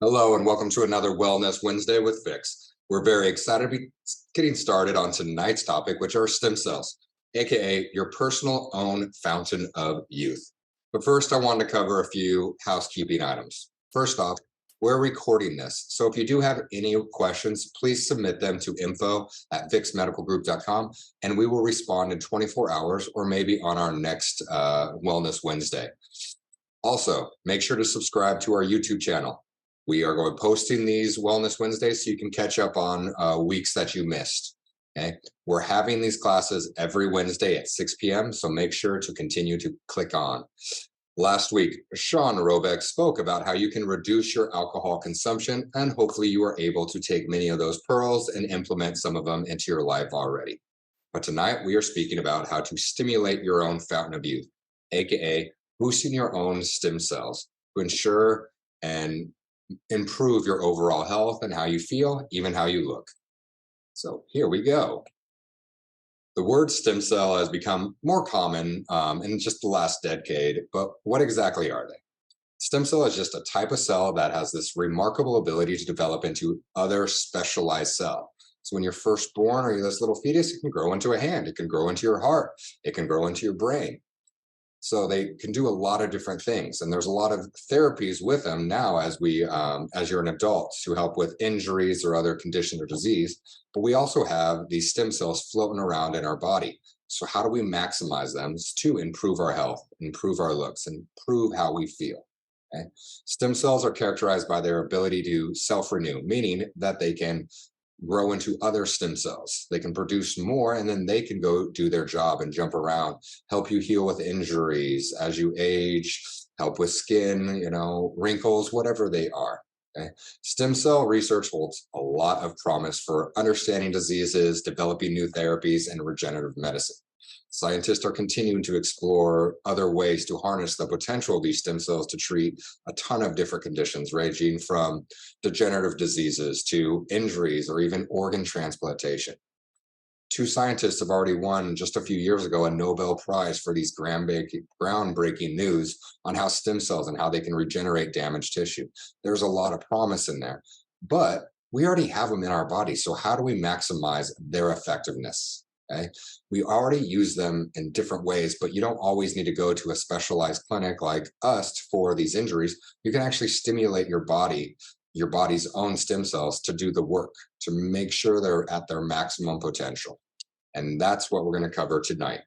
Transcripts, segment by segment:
Hello, and welcome to another Wellness Wednesday with Fix. We're very excited to be getting started on tonight's topic, which are stem cells, aka your personal own fountain of youth. But first, I wanted to cover a few housekeeping items. First off, we're recording this. So if you do have any questions, please submit them to info@fixmedicalgroup.com, and we will respond in 24 hours or maybe on our next Wellness Wednesday. Also, make sure to subscribe to our YouTube channel. We are going posting these Wellness Wednesdays so you can catch up on weeks that you missed. Okay. We're having these classes every Wednesday at 6 p.m. So make sure to continue to click on. Last week, Sean Robeck spoke about how you can reduce your alcohol consumption, and hopefully you are able to take many of those pearls and implement some of them into your life already. But tonight we are speaking about how to stimulate your own fountain of youth, aka boosting your own stem cells to ensure and improve your overall health and how you feel, even how you look. So here we go. The word stem cell has become more common in just the last decade, but what exactly are they? Stem cell is just a type of cell that has this remarkable ability to develop into other specialized cell. So when you're first born or you're this little fetus, it can grow into a hand, it can grow into your heart, it can grow into your brain. So they can do a lot of different things, and there's a lot of therapies with them now as you're an adult to help with injuries or other condition or disease. But we also have these stem cells floating around in our body. So how do we maximize them to improve our health, improve our looks, and improve how we feel? Okay? Stem cells are characterized by their ability to self-renew, meaning that they can grow into other stem cells. They can produce more, and then they can go do their job and jump around, help you heal with injuries as you age, help with skin, wrinkles, whatever they are. Okay? Stem cell research holds a lot of promise for understanding diseases, developing new therapies, and regenerative medicine. Scientists are continuing to explore other ways to harness the potential of these stem cells to treat a ton of different conditions, ranging from degenerative diseases to injuries or even organ transplantation. Two scientists have already won just a few years ago a Nobel Prize for these groundbreaking news on how stem cells and how they can regenerate damaged tissue. There's a lot of promise in there, but we already have them in our body. So how do we maximize their effectiveness? Okay. We already use them in different ways, but you don't always need to go to a specialized clinic like us for these injuries. You can actually stimulate your body's own stem cells to do the work, to make sure they're at their maximum potential. And that's what we're going to cover tonight.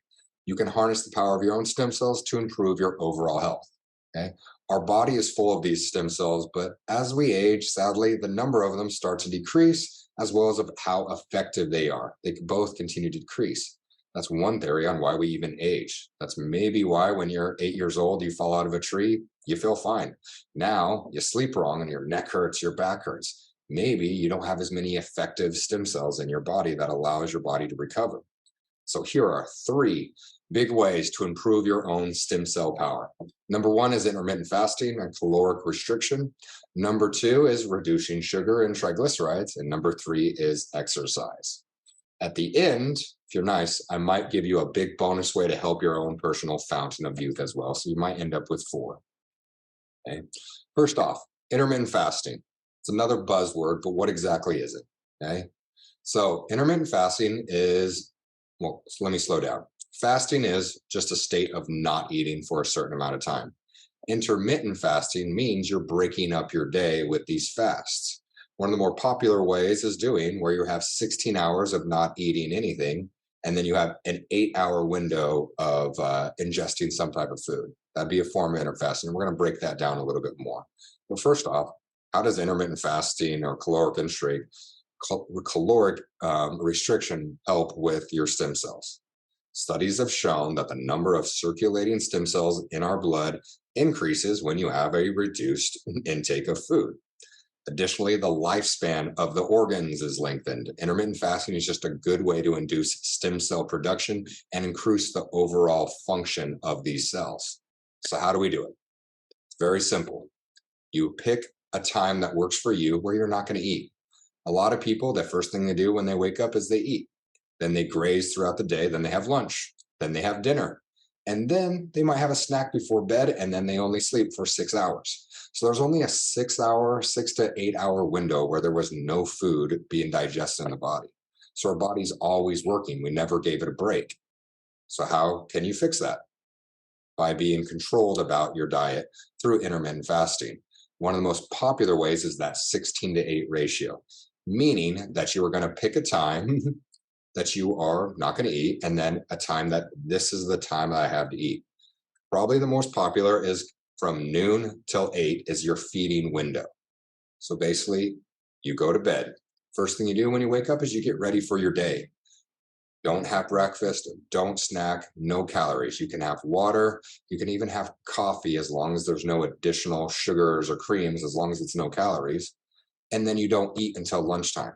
You can harness the power of your own stem cells to improve your overall health. Okay. Our body is full of these stem cells, but as we age, sadly, the number of them starts to decrease, as well as of how effective they are. They both continue to decrease. That's one theory on why we even age. That's maybe why when you're 8 years old, you fall out of a tree, you feel fine. Now you sleep wrong and your neck hurts, your back hurts. Maybe you don't have as many effective stem cells in your body that allows your body to recover. So here are three big ways to improve your own stem cell power. Number one is intermittent fasting and caloric restriction. Number two is reducing sugar and triglycerides. And number three is exercise. At the end, if you're nice, I might give you a big bonus way to help your own personal fountain of youth as well. So you might end up with four. Okay. First off, intermittent fasting. It's another buzzword, but what exactly is it? Okay. So intermittent fasting is, well, let me slow down. Fasting is just a state of not eating for a certain amount of time. Intermittent fasting means you're breaking up your day with these fasts. One of the more popular ways is doing where you have 16 hours of not eating anything, and then you have an 8-hour window of ingesting some type of food. That'd be a form of intermittent fasting. We're going to break that down a little bit more. But first off, how does intermittent fasting or caloric restriction help with your stem cells? Studies have shown that the number of circulating stem cells in our blood increases when you have a reduced intake of food. Additionally, the lifespan of the organs is lengthened. Intermittent fasting is just a good way to induce stem cell production and increase the overall function of these cells. So how do we do it? It's very simple. You pick a time that works for you where you're not going to eat. A lot of people, the first thing they do when they wake up is they eat. Then they graze throughout the day. Then they have lunch. Then they have dinner. And then they might have a snack before bed, and then they only sleep for 6 hours. So there's only a 6 hour, 6 to 8 hour window where there was no food being digested in the body. So our body's always working. We never gave it a break. So how can you fix that? By being controlled about your diet through intermittent fasting. One of the most popular ways is that 16:8 ratio, meaning that you are going to pick a time that you are not going to eat, and then a time that this is the time that I have to eat. Probably the most popular is from noon till 8 is your feeding window. So basically, you go to bed. First thing you do when you wake up is you get ready for your day. Don't have breakfast, don't snack, no calories. You can have water, you can even have coffee as long as there's no additional sugars or creams, as long as it's no calories. And then you don't eat until lunchtime.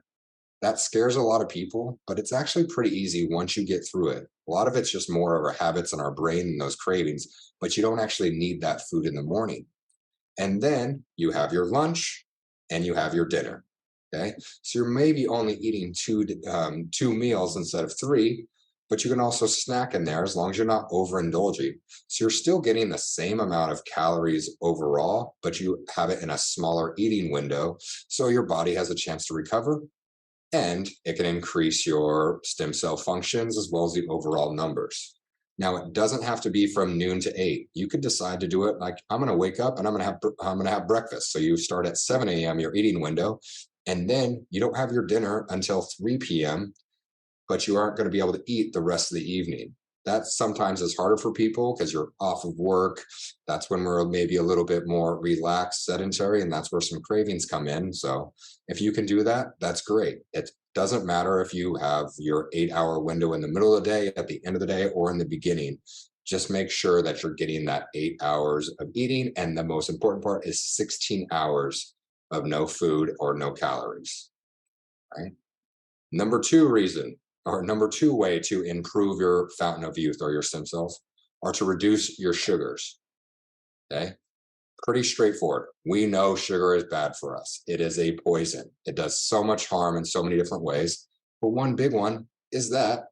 That scares a lot of people, but it's actually pretty easy once you get through it. A lot of it's just more of our habits in our brain and those cravings, but you don't actually need that food in the morning. And then you have your lunch and you have your dinner. Okay. So you're maybe only eating two meals instead of three, but you can also snack in there as long as you're not overindulging. So you're still getting the same amount of calories overall, but you have it in a smaller eating window. So your body has a chance to recover, and it can increase your stem cell functions as well as the overall numbers. Now, it doesn't have to be from noon to 8. You could decide to do it like, I'm going to wake up and I'm going to have breakfast. So you start at 7 a.m. your eating window, and then you don't have your dinner until 3 p.m., but you aren't going to be able to eat the rest of the evening. That sometimes is harder for people because you're off of work. That's when we're maybe a little bit more relaxed, sedentary, and that's where some cravings come in. So if you can do that, that's great. It doesn't matter if you have your 8 hour window in the middle of the day, at the end of the day, or in the beginning. Just make sure that you're getting that 8 hours of eating. And the most important part is 16 hours of no food or no calories. Right. Number two reason, or number two way to improve your fountain of youth or your stem cells, are to reduce your sugars. Okay. Pretty straightforward. We know sugar is bad for us. It is a poison. It does so much harm in so many different ways. But one big one is that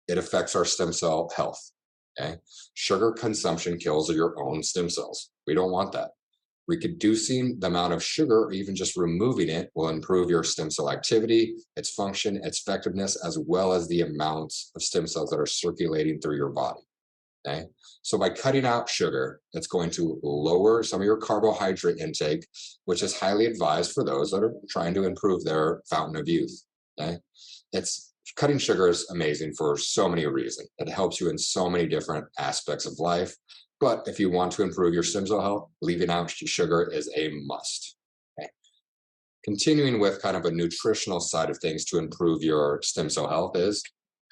it affects our stem cell health. Okay. Sugar consumption kills your own stem cells. We don't want that. Reducing the amount of sugar, or even just removing it, will improve your stem cell activity, its function, its effectiveness, as well as the amounts of stem cells that are circulating through your body. Okay. So by cutting out sugar, it's going to lower some of your carbohydrate intake, which is highly advised for those that are trying to improve their fountain of youth. Okay. It's cutting sugar is amazing for so many reasons. It helps you in so many different aspects of life. But if you want to improve your stem cell health, leaving out sugar is a must. Okay. Continuing with kind of a nutritional side of things to improve your stem cell health is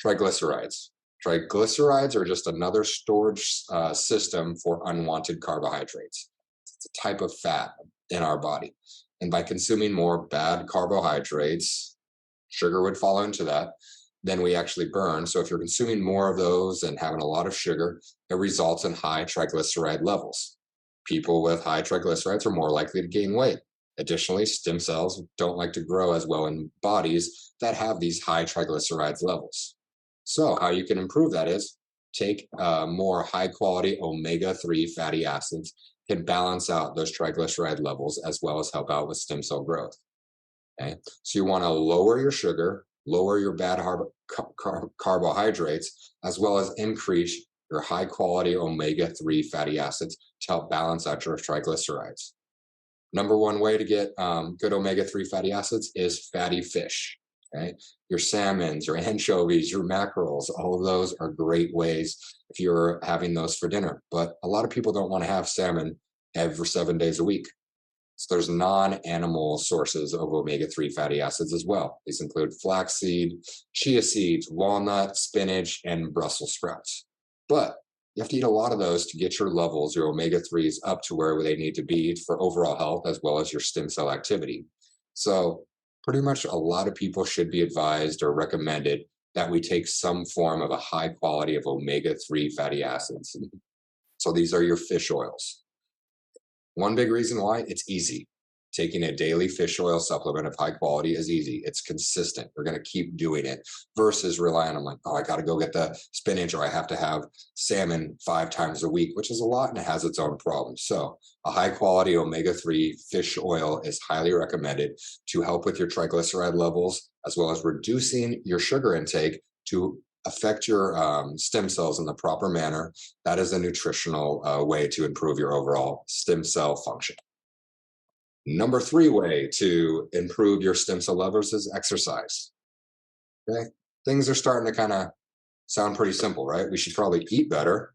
triglycerides. Triglycerides are just another storage system for unwanted carbohydrates. It's a type of fat in our body. And by consuming more bad carbohydrates, sugar would fall into that, then we actually burn. So if you're consuming more of those and having a lot of sugar, it results in high triglyceride levels. People with high triglycerides are more likely to gain weight. Additionally, stem cells don't like to grow as well in bodies that have these high triglycerides levels. So how you can improve that is take more high quality omega-3 fatty acids, can balance out those triglyceride levels as well as help out with stem cell growth. Okay, so you want to lower your sugar, lower your bad carbohydrates, as well as increase your high quality omega-3 fatty acids to help balance out your triglycerides. Number one way to get good omega-3 fatty acids is fatty fish. Okay? Your salmons, your anchovies, your mackerels, all of those are great ways if you're having those for dinner. But a lot of people don't want to have salmon every 7 days a week. So there's non-animal sources of omega-3 fatty acids as well. These include flaxseed, chia seeds, walnut, spinach, and Brussels sprouts. But you have to eat a lot of those to get your levels, your omega-3s, up to where they need to be for overall health as well as your stem cell activity. So pretty much a lot of people should be advised or recommended that we take some form of a high quality of omega-3 fatty acids. So these are your fish oils. One big reason why, it's easy. Taking a daily fish oil supplement of high quality is easy. It's consistent. We're going to keep doing it versus relying on like, oh, I got to go get the spinach or I have to have salmon 5 times a week, which is a lot and it has its own problems. So a high quality omega-3 fish oil is highly recommended to help with your triglyceride levels, as well as reducing your sugar intake to affect your stem cells in the proper manner. That is a nutritional way to improve your overall stem cell function. Number 3 way to improve your stem cell levels is exercise. Okay. Things are starting to kind of sound pretty simple, right? We should probably eat better.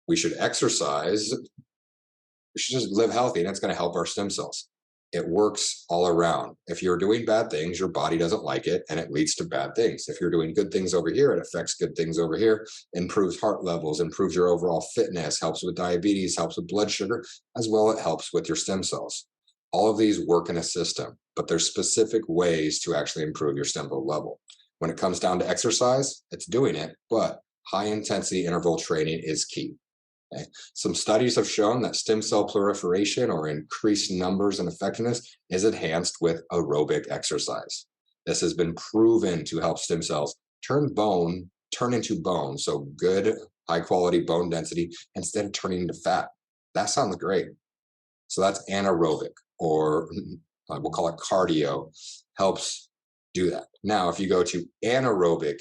We should exercise. We should just live healthy, and that's going to help our stem cells. It works all around. If you're doing bad things, your body doesn't like it, and it leads to bad things. If you're doing good things over here, it affects good things over here, improves heart levels, improves your overall fitness, helps with diabetes, helps with blood sugar, as well as it helps with your stem cells. All of these work in a system, but there's specific ways to actually improve your stem cell level. When it comes down to exercise, it's doing it, but high intensity interval training is key. Okay. Some studies have shown that stem cell proliferation or increased numbers and effectiveness is enhanced with aerobic exercise. This has been proven to help stem cells turn into bone, so good high quality bone density instead of turning into fat. That sounds great. So that's anaerobic, or we'll call it cardio, helps do that. Now, if you go to anaerobic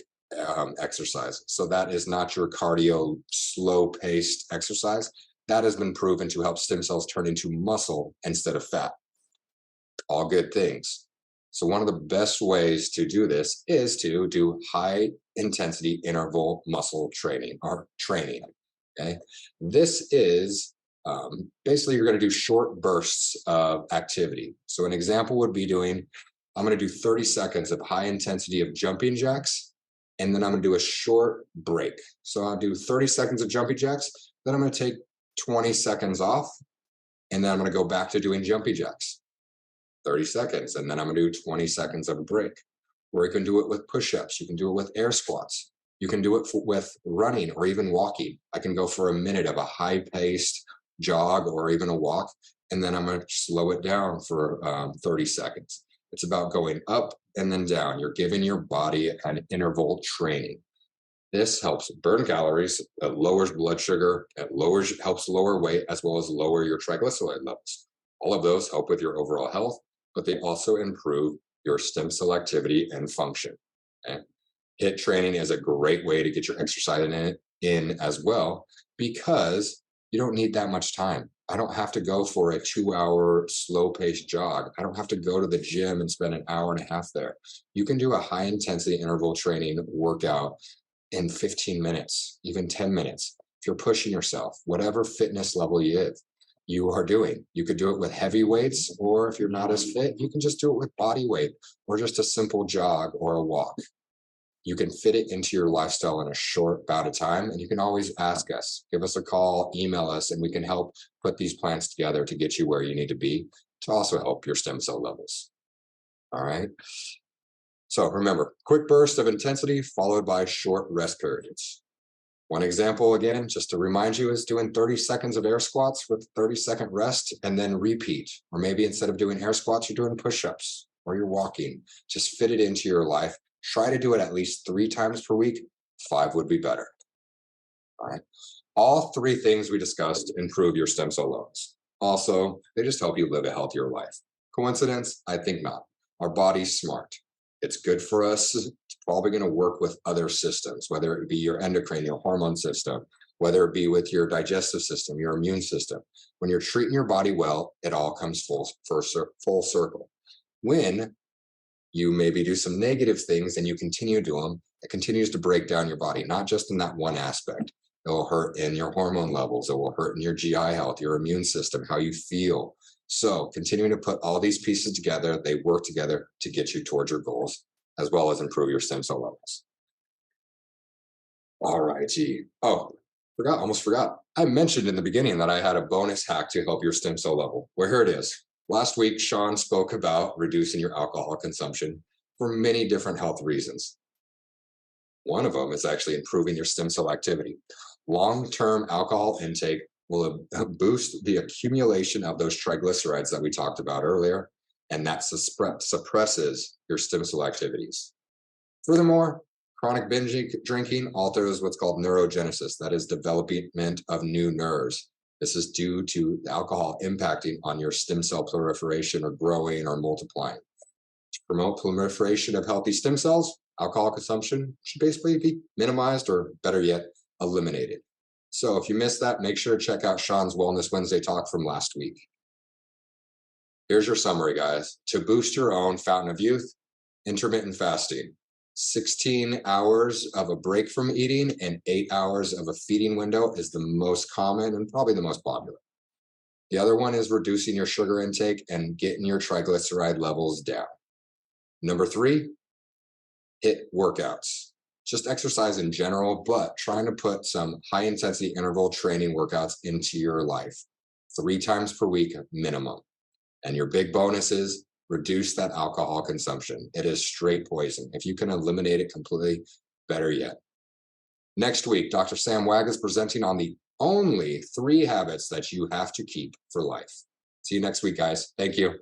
exercise, so that is not your cardio, slow paced exercise, that has been proven to help stem cells turn into muscle instead of fat. All good things. So one of the best ways to do this is to do high intensity interval muscle training or training. Okay. This is basically you're going to do short bursts of activity. So an example would be I'm going to do 30 seconds of high intensity of jumping jacks, and then I'm going to do a short break. So I'll do 30 seconds of jumping jacks, then I'm going to take 20 seconds off, and then I'm going to go back to doing jumping jacks. 30 seconds, and then I'm going to do 20 seconds of a break. Or you can do it with push-ups. You can do it with air squats. You can do it with running or even walking. I can go for a minute of a high-paced jog or even a walk, and then I'm going to slow it down for 30 seconds. It's about going up and then down. You're giving your body an interval training. This helps burn calories, it lowers blood sugar, helps lower weight, as well as lower your triglyceride levels. All of those help with your overall health, but they also improve your stem cell activity and function. Okay? HIIT training is a great way to get your exercise in as well, because you don't need that much time. I don't have to go for a 2-hour slow-paced jog. I don't have to go to the gym and spend an hour and a half there. You can do a high-intensity interval training workout in 15 minutes, even 10 minutes. If you're pushing yourself, whatever fitness level you are doing. You could do it with heavy weights, or if you're not as fit, you can just do it with body weight or just a simple jog or a walk. You can fit it into your lifestyle in a short bout of time, and you can always ask us, give us a call, email us, and we can help put these plans together to get you where you need to be to also help your stem cell levels. All right. So remember, quick burst of intensity followed by short rest periods. One example, again, just to remind you, is doing 30 seconds of air squats with 30-second rest and then repeat. Or maybe instead of doing air squats, you're doing push-ups or you're walking. Just fit it into your life. Try to do it at least 3 times per week. 5 would be better. All right. All 3 things we discussed improve your stem cell levels. Also, they just help you live a healthier life. Coincidence? I think not. Our body's smart. It's good for us. It's probably going to work with other systems, whether it be your endocrine, your hormone system, whether it be with your digestive system, your immune system. When you're treating your body well, it all comes full circle. When you maybe do some negative things and you continue to do them, it continues to break down your body, not just in that one aspect. It will hurt in your hormone levels. It will hurt in your GI health, your immune system, how you feel. So continuing to put all these pieces together, they work together to get you towards your goals, as well as improve your stem cell levels. All right, almost forgot. I mentioned in the beginning that I had a bonus hack to help your stem cell level. Well, here it is. Last week, Sean spoke about reducing your alcohol consumption for many different health reasons. One of them is actually improving your stem cell activity. Long-term alcohol intake will boost the accumulation of those triglycerides that we talked about earlier, and that suppresses your stem cell activities. Furthermore, chronic binge drinking alters what's called neurogenesis, that is development of new nerves. This is due to the alcohol impacting on your stem cell proliferation or growing or multiplying. To promote proliferation of healthy stem cells, alcohol consumption should basically be minimized or better yet, eliminated. So if you missed that, make sure to check out Sean's Wellness Wednesday talk from last week. Here's your summary, guys. To boost your own fountain of youth, intermittent fasting. 16 hours of a break from eating and 8 hours of a feeding window is the most common and probably the most popular. The other one is reducing your sugar intake and getting your triglyceride levels down. Number 3, hit workouts. Just exercise in general, but trying to put some high intensity interval training workouts into your life 3 times per week minimum. And your big bonus is reduce that alcohol consumption. It is straight poison. If you can eliminate it completely, better yet. Next week, Dr. Sam Wag is presenting on the only 3 habits that you have to keep for life. See you next week, guys. Thank you.